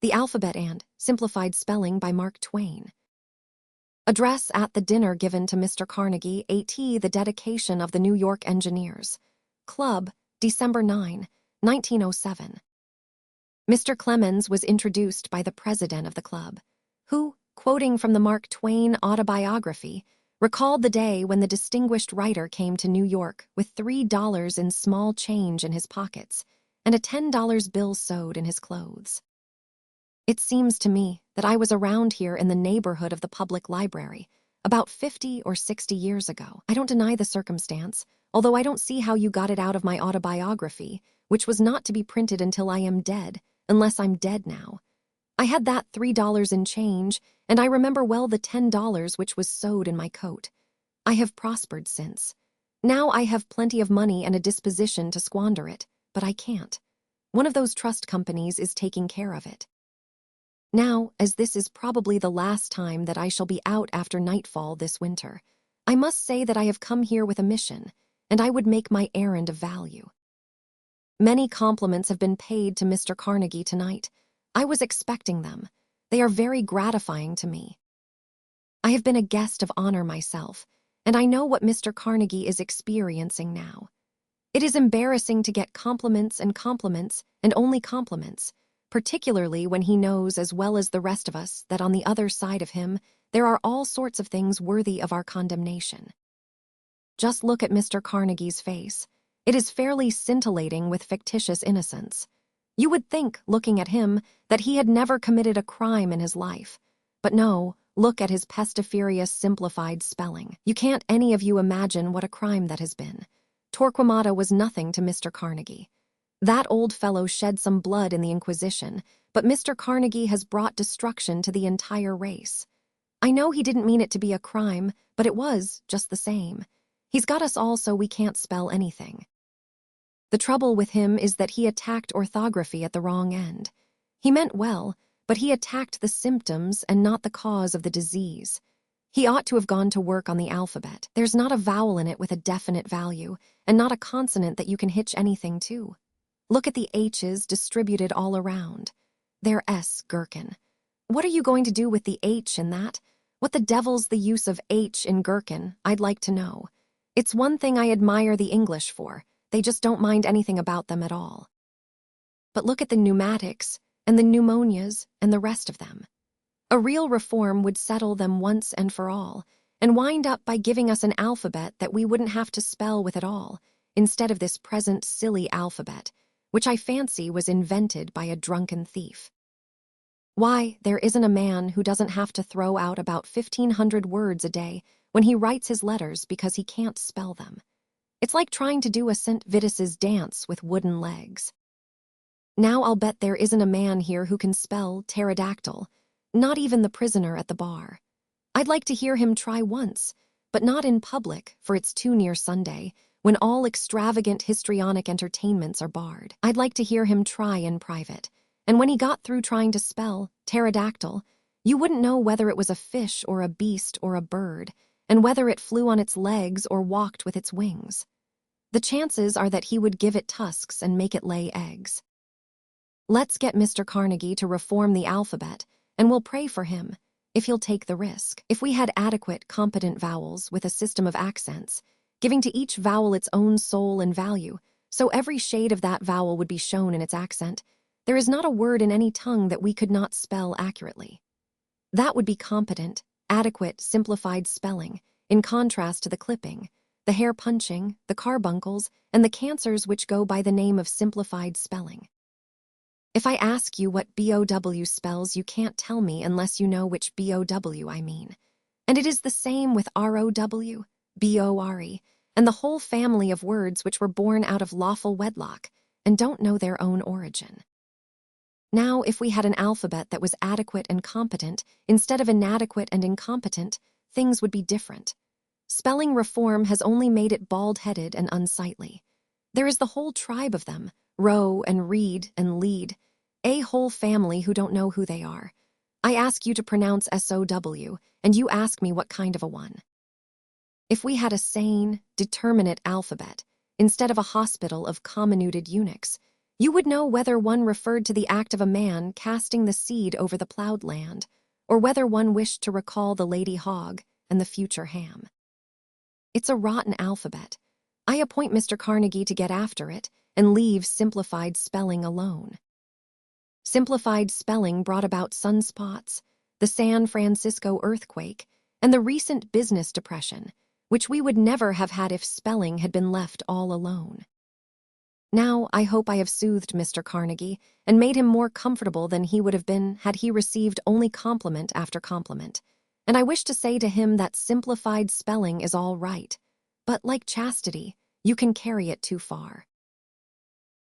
The Alphabet and Simplified Spelling by Mark Twain. Address at the dinner given to Mr. Carnegie, AT, the dedication of the New York Engineers. Club, December 9, 1907. Mr. Clemens was introduced by the president of the club, who, quoting from the Mark Twain autobiography, recalled the day when the distinguished writer came to New York with $3 in small change in his pockets and a $10 bill sewed in his clothes. It seems to me that I was around here in the neighborhood of the public library about 50 or 60 years ago. I don't deny the circumstance, although I don't see how you got it out of my autobiography, which was not to be printed until I am dead, unless I'm dead now. I had that $3 in change, and I remember well the $10 which was sewed in my coat. I have prospered since. Now I have plenty of money and a disposition to squander it, but I can't. One of those trust companies is taking care of it. Now, as this is probably the last time that I shall be out after nightfall this winter, I must say that I have come here with a mission, and I would make my errand of value. Many compliments have been paid to Mr. Carnegie tonight. I was expecting them. They are very gratifying to me. I have been a guest of honor myself, and I know what Mr. Carnegie is experiencing now. It is embarrassing to get compliments and only compliments, particularly when he knows as well as the rest of us that on the other side of him there are all sorts of things worthy of our condemnation. Just look at Mr. Carnegie's face. It is fairly scintillating with fictitious innocence. You would think, looking at him, that he had never committed a crime in his life. But no, look at his pestiferious simplified spelling. You can't any of you imagine what a crime that has been. Torquemada was nothing to Mr. Carnegie. That old fellow shed some blood in the Inquisition, but Mr. Carnegie has brought destruction to the entire race. I know he didn't mean it to be a crime, but it was, just the same. He's got us all so we can't spell anything. The trouble with him is that he attacked orthography at the wrong end. He meant well, but he attacked the symptoms and not the cause of the disease. He ought to have gone to work on the alphabet. There's not a vowel in it with a definite value, and not a consonant that you can hitch anything to. Look at the H's distributed all around. They're S, gherkin. What are you going to do with the H in that? What the devil's the use of H in gherkin, I'd like to know. It's one thing I admire the English for. They just don't mind anything about them at all. But look at the pneumatics, and the pneumonias, and the rest of them. A real reform would settle them once and for all, and wind up by giving us an alphabet that we wouldn't have to spell with at all, instead of this present silly alphabet, which I fancy was invented by a drunken thief. Why, there isn't a man who doesn't have to throw out about 1,500 words a day when he writes his letters because he can't spell them. It's like trying to do a St. Vitus's dance with wooden legs. Now I'll bet there isn't a man here who can spell pterodactyl, not even the prisoner at the bar. I'd like to hear him try once, but not in public, for it's too near Sunday, when all extravagant histrionic entertainments are barred. I'd like to hear him try in private, and when he got through trying to spell pterodactyl, you wouldn't know whether it was a fish or a beast or a bird, and whether it flew on its legs or walked with its wings. The chances are that he would give it tusks and make it lay eggs. Let's get Mr. Carnegie to reform the alphabet, and we'll pray for him, if he'll take the risk. If we had adequate, competent vowels with a system of accents, giving to each vowel its own soul and value, so every shade of that vowel would be shown in its accent, there is not a word in any tongue that we could not spell accurately. That would be competent, adequate, simplified spelling, in contrast to the clipping, the hair punching, the carbuncles, and the cancers which go by the name of simplified spelling. If I ask you what BOW spells, you can't tell me unless you know which BOW I mean. And it is the same with ROW, BORE, and the whole family of words which were born out of lawful wedlock and don't know their own origin. Now, if we had an alphabet that was adequate and competent instead of inadequate and incompetent, things would be different. Spelling reform has only made it bald-headed and unsightly. There is the whole tribe of them, row and read and lead, a whole family who don't know who they are. I ask you to pronounce SOW, and you ask me what kind of a one. If we had a sane, determinate alphabet, instead of a hospital of comminuted eunuchs, You would know whether one referred to the act of a man casting the seed over the plowed land, or whether one wished to recall the lady hog and the future ham. It's a rotten alphabet. I appoint Mr. Carnegie to get after it and leave simplified spelling alone. Simplified spelling brought about sunspots, the San Francisco earthquake, and the recent business depression, which we would never have had if spelling had been left all alone. Now, I hope I have soothed Mr. Carnegie and made him more comfortable than he would have been had he received only compliment after compliment, and I wish to say to him that simplified spelling is all right, but like chastity, you can carry it too far.